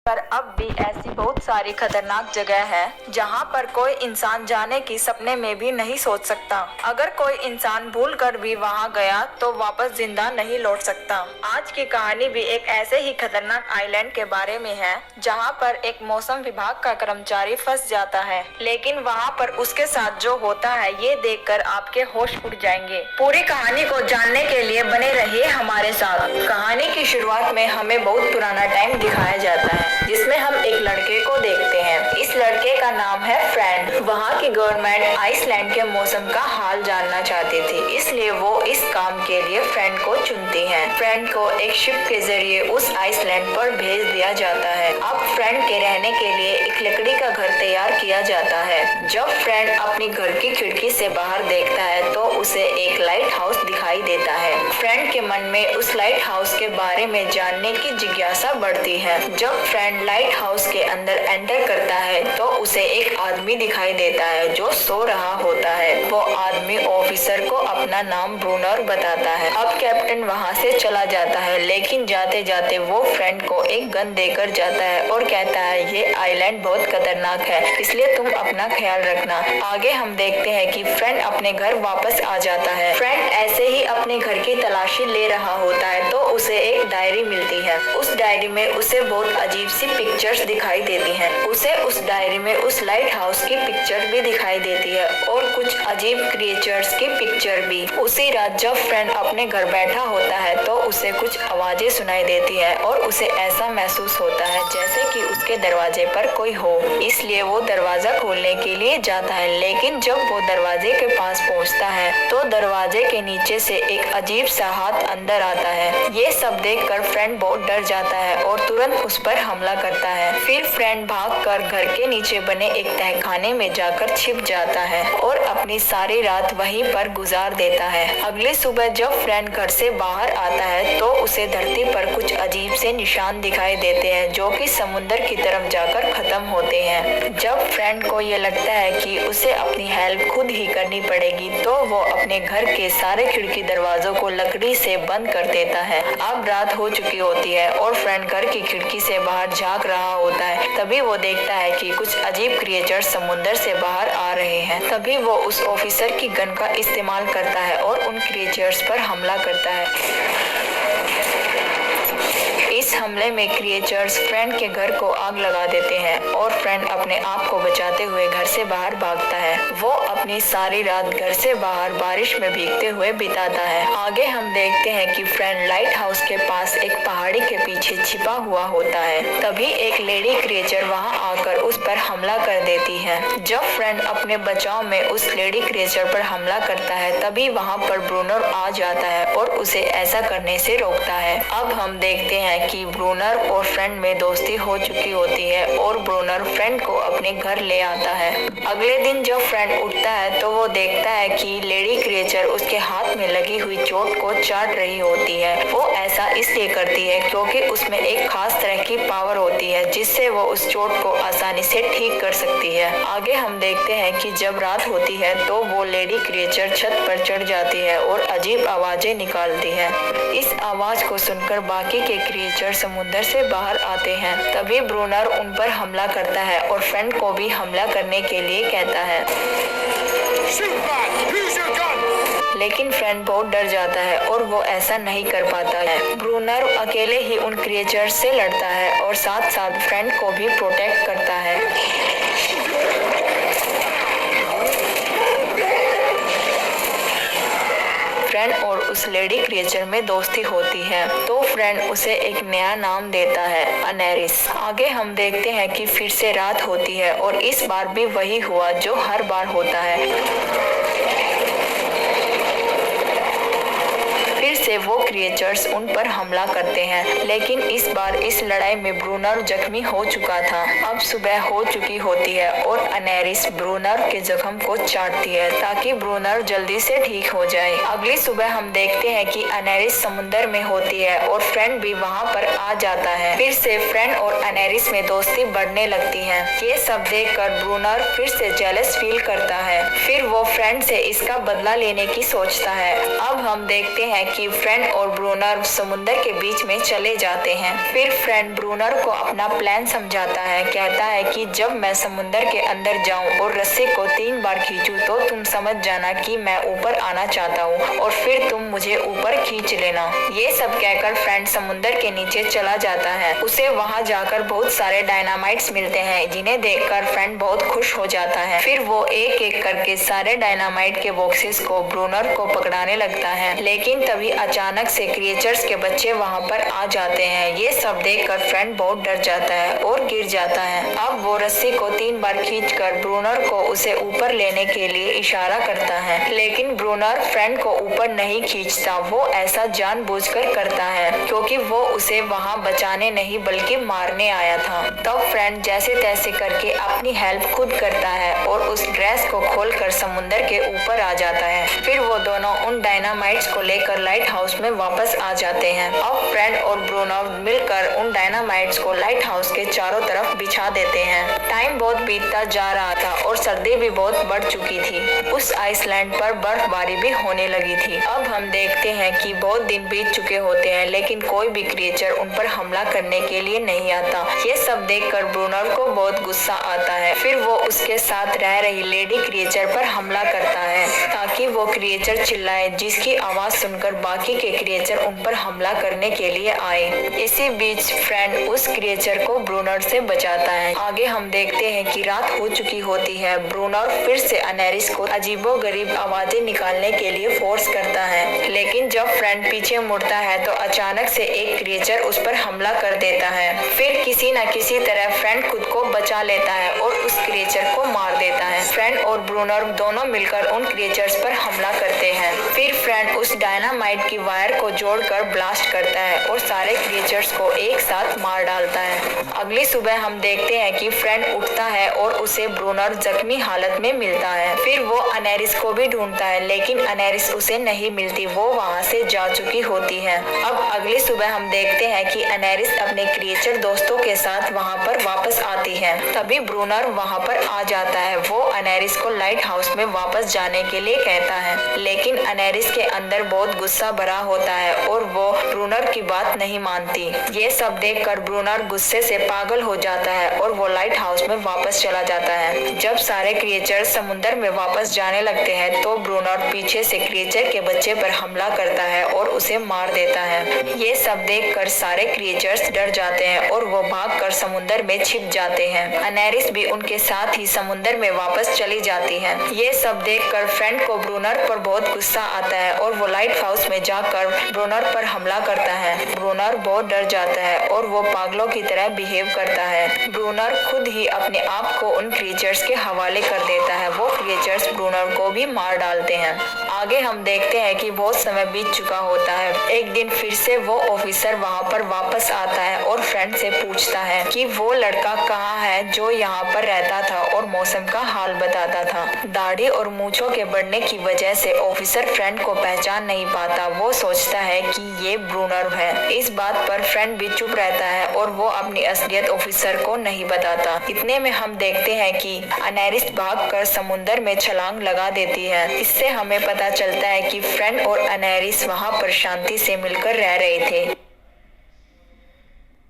पर अब भी ऐसी बहुत सारी खतरनाक जगह है जहां पर कोई इंसान जाने की सपने में भी नहीं सोच सकता। अगर कोई इंसान भूल कर भी वहां गया तो वापस जिंदा नहीं लौट सकता। आज की कहानी भी एक ऐसे ही खतरनाक आइलैंड के बारे में है जहां पर एक मौसम विभाग का कर्मचारी फंस जाता है, लेकिन वहां पर उसके साथ जो होता है ये देखकर आपके होश उड़ जाएंगे। पूरी कहानी को जानने के लिए बने रहिए हमारे साथ। कहानी की शुरुआत में हमें बहुत पुराना टाइम दिखाया जाता है जिसमें हम एक लड़के को देखते हैं। इस लड़के का नाम है फ्रेंड। वहाँ की गवर्नमेंट आइसलैंड के मौसम का हाल जानना चाहती थी, इसलिए वो इस काम के लिए फ्रेंड को चुनती है। फ्रेंड को एक शिप के जरिए उस आइसलैंड पर भेज दिया जाता है। अब फ्रेंड के रहने के लिए एक लकड़ी का घर तैयार किया जाता है। जब फ्रेंड अपनी घर की खिड़की से बाहर देखता है तो उसे एक लाइट हाउस दिखाई देता है। फ्रेंड के मन में उस लाइट हाउस के बारे में जानने की जिज्ञासा बढ़ती है। जब फ्रेंड लाइट हाउस के अंदर एंटर करता है तो उसे एक आदमी दिखाई देता है जो सो रहा होता है। वो आदमी ऑफिसर को अपना नाम ब्रूनर बताता है। अब कैप्टन वहाँ से चला जाता है, लेकिन जाते जाते वो फ्रेंड को एक गन देकर जाता है और कहता है ये आइलैंड बहुत खतरनाक है, इसलिए तुम अपना ख्याल रखना। आगे हम देखते हैं कि फ्रेंड अपने घर वापस आ जाता है। फ्रेंड ऐसे ही अपने घर की तलाशी ले रहा होता है तो उसे एक डायरी मिलती है। उस डायरी में उसे बहुत अजीब सी पिक्चर्स दिखाई देती हैं। उसे उस डायरी में उस लाइट हाउस की पिक्चर भी दिखाई देती है और कुछ अजीब क्रिएचर्स की पिक्चर भी। उसी रात जब फ्रेंड अपने घर बैठा होता है तो उसे कुछ आवाजें सुनाई देती है और उसे ऐसा महसूस होता है जैसे कि उसके दरवाजे पर कोई हो, इसलिए वो दरवाजा खोलने के लिए जाता है। लेकिन जब वो दरवाजे के पास पहुंचता है तो दरवाजे के नीचे से एक अजीब सा हाथ अंदर आता है। ये सब देखकर फ्रेंड बहुत डर जाता है और तुरंत उस पर हमला करता है। फिर फ्रेंड भागकर घर के नीचे बने एक तहखाने में जाकर छिप जाता है और अपनी सारी रात वहीं पर गुजार देता है। अगली सुबह जब फ्रेंड घर से बाहर आता है तो उसे धरती पर कुछ अजीब से निशान दिखाई देते हैं जो कि समुद्र की तरफ जाकर खत्म होते हैं। जब फ्रेंड को ये लगता है कि उसे अपनी हेल्प खुद ही करनी पड़ेगी तो वो अपने घर के सारे खिड़की दरवाजों को लकड़ी से बंद कर देता है। अब रात हो चुकी होती है और फ्रेंड घर की खिड़की से बाहर झांक रहा होता है। तभी वो देखता है कि कुछ अजीब क्रिएचर समुद्र से बाहर आ रहे हैं। तभी वो उस ऑफिसर की गन का इस्तेमाल करता है और उन क्रिएचर्स पर हमला करता है। इस हमले में क्रिएचर्स फ्रेंड के घर को आग लगा देते हैं और फ्रेंड अपने आप को बचाते हुए घर से बाहर भागता है। वो अपनी सारी रात घर से बाहर बारिश में भीगते हुए बिताता है। आगे हम देखते हैं कि फ्रेंड लाइट हाउस के पास एक पहाड़ी के पीछे छिपा हुआ होता है। तभी एक लेडी क्रिएचर वहां आकर उस पर हमला कर देती है। जब फ्रेंड अपने बचाव में उस लेडी क्रिएचर पर हमला करता है तभी वहां पर ब्रूनर आ जाता है और उसे ऐसा करने से रोकता है। अब हम देखते हैं कि ब्रूनर और फ्रेंड में दोस्ती हो चुकी होती है और ब्रूनर फ्रेंड को अपने घर ले आता है। अगले दिन जब फ्रेंड उठता है तो वो देखता है कि लेडी क्रिएचर उसके हाथ में लगी हुई चोट को चाट रही होती है। वो ऐसा इसलिए करती है क्योंकि उसमें एक खास तरह की पावर होती है जिससे वो उस चोट को आसानी से ठीक कर सकती है। आगे हम देखते हैं कि जब रात होती है तो वो लेडी क्रिएचर छत पर चढ़ जाती है और अजीब आवाजें निकालती है। इस आवाज को सुनकर बाकी के क्रिएचर समुद्र से बाहर आते हैं। तभी ब्रूनर उन पर हमला करता है और फ्रेंड को भी हमला करने के लिए कहता है, लेकिन फ्रेंड बहुत डर जाता है और वो ऐसा नहीं कर पाता है। ब्रूनर अकेले ही उन क्रिएचर्स से लड़ता है और साथ साथ फ्रेंड को भी प्रोटेक्ट करता है। फ्रेंड और उस लेडी क्रिएचर में दोस्ती होती है तो फ्रेंड उसे एक नया नाम देता है, अनेरिस। आगे हम देखते हैं कि फिर से रात होती है और इस बार भी वही हुआ जो हर बार होता है। से वो क्रिएचर्स उन पर हमला करते हैं, लेकिन इस बार इस लड़ाई में ब्रूनर जख्मी हो चुका था। अब सुबह हो चुकी होती है और अनेरिस ब्रूनर के जख्म को चाटती है ताकि ब्रूनर जल्दी से ठीक हो जाए। अगली सुबह हम देखते हैं कि अनेरिस समुद्र में होती है और फ्रेंड भी वहाँ पर आ जाता है। फिर से फ्रेंड और अनेरिस में दोस्ती बढ़ने लगती है। ये सब देखकर ब्रूनर फिर से जेलस फील करता है। फिर वो फ्रेंड से इसका बदला लेने की सोचता है। अब हम देखते हैं कि फ्रेंड और ब्रूनर समुंदर के बीच में चले जाते हैं। फिर फ्रेंड ब्रूनर को अपना प्लान समझाता है, कहता है कि जब मैं समुंदर के अंदर जाऊं और रस्सी को 3 बार खींचूं तो तुम समझ जाना कि मैं ऊपर आना चाहता हूं और फिर तुम मुझे ऊपर खींच लेना। ये सब कहकर फ्रेंड समुंदर के नीचे चला जाता है। उसे वहां जाकर बहुत सारे डायनामाइट्स मिलते हैं, जिन्हें देखकर फ्रेंड बहुत खुश हो जाता है। फिर वो एक एक करके सारे डायनामाइट के बॉक्सेस को ब्रूनर को पकड़ाने लगता है, लेकिन तभी अचानक से क्रिएचर्स के बच्चे वहाँ पर आ जाते हैं। ये सब देखकर फ्रेंड बहुत डर जाता है और गिर जाता है। अब वो रस्सी को 3 बार खींचकर ब्रूनर को उसे ऊपर लेने के लिए इशारा करता है, लेकिन ब्रूनर फ्रेंड को ऊपर नहीं खींचता। वो ऐसा जानबूझकर करता है क्योंकि वो उसे वहाँ बचाने नहीं बल्कि मारने आया था। तब फ्रेंड जैसे तैसे करके अपनी हेल्प खुद करता है और उस ड्रेस को खोलकर समुंदर के ऊपर आ जाता है। फिर वो दोनों उन डायनामाइट्स को लेकर लाइट हाउस में वापस आ जाते हैं। अब फ्रेंड और ब्रूनर मिलकर उन डायनामाइट्स को लाइट हाउस के चारों तरफ बिछा देते हैं। टाइम बहुत बीतता जा रहा था और सर्दी भी बहुत बढ़ चुकी थी। उस आइसलैंड पर बर्फबारी भी होने लगी थी। अब हम देखते हैं कि बहुत दिन बीत चुके होते हैं, लेकिन कोई भी क्रिएचर उन पर हमला करने के लिए नहीं आता। ये सब देखकर ब्रूनर को बहुत गुस्सा आता है। फिर वो उसके साथ रह रही लेडी क्रिएचर पर हमला करता है ताकि वो क्रिएचर चिल्लाए, जिसकी आवाज सुनकर बाकी के क्रिएचर उन पर हमला करने के लिए आए। इसी बीच फ्रेंड उस क्रिएचर को ब्रूनर से बचाता है। आगे हम देखते हैं कि रात हो चुकी होती है। ब्रूनर फिर से अनेरिस को अजीबोगरीब आवाजें निकालने के लिए फोर्स करता है, लेकिन जब फ्रेंड पीछे मुड़ता है तो अचानक से एक क्रिएचर उस पर हमला कर देता है। फिर किसी न किसी तरह फ्रेंड खुद को बचा लेता है और उस क्रिएचर को मार देता है। फ्रेंड और ब्रूनर दोनों मिलकर उन क्रिएचर्स पर हमला करते हैं। फिर फ्रेंड उस डायनामाइट की वायर को जोड़कर ब्लास्ट करता है और सारे क्रिएचर्स को एक साथ मार डालता है। अगली सुबह हम देखते हैं कि फ्रेंड उठता है और उसे ब्रूनर जख्मी हालत में मिलता है। फिर वो अनेरिस को भी ढूंढता है, लेकिन अनेरिस उसे नहीं मिलती। वो वहाँ से जा चुकी होती है। अब अगली सुबह हम देखते हैं कि अनेरिस अपने क्रिएचर दोस्तों के साथ वहाँ पर वापस आती है। तभी ब्रूनर वहाँ पर आ जाता है। वो अनेरिस को लाइट हाउस में वापस जाने के लिए कहता है, लेकिन अनेरिस के अंदर बहुत गुस्सा भरा होता है और वो ब्रूनर की बात नहीं मानती। ये सब देखकर ब्रूनर गुस्से से पागल हो जाता है और वो लाइट हाउस में वापस चला जाता है। जब सारे क्रिएचर समुंदर में वापस जाने लगते हैं तो ब्रूनर पीछे से क्रिएचर के बच्चे पर हमला करता है और उसे मार देता है। ये सब देखकर सारे क्रिएचर्स डर जाते हैं और वो भागकर समुंदर में छिप जाते हैं। अनेरिस भी उनके साथ ही समुंदर में वापस चली जाती है। ये सब देखकर फ्रेंड को ब्रूनर पर बहुत गुस्सा आता है और वो लाइट हाउस में जाकर ब्रूनर पर हमला करता है। ब्रूनर बहुत डर जाता है और वो पागलों की तरह बिहेव करता है। ब्रूनर खुद ही अपने आप को उन क्रिएचर्स के हवाले कर देता है। वो क्रिएचर्स ब्रूनर को भी मार डालते हैं। आगे हम देखते हैं कि बहुत समय बीत चुका होता है। एक दिन फिर से वो ऑफिसर वहाँ पर वापस आता है और फ्रेंड से पूछता है कि वो लड़का कहाँ है जो यहाँ पर रहता था और मौसम का हाल बताता था। दाढ़ी और मूंछों के बढ़ने की वजह से ऑफिसर फ्रेंड को पहचान नहीं पाता। वो सोचता है कि ये ब्रूनर है। इस बात पर फ्रेंड भी चुप रहता है और वो अपनी असलियत ऑफिसर को नहीं बताता। इतने में हम देखते हैं कि अनेरिस भागकर समुंदर में छलांग लगा देती है। इससे हमें पता चलता है कि फ्रेंड और अनेरिस वहाँ पर शांति से मिलकर रह रहे थे।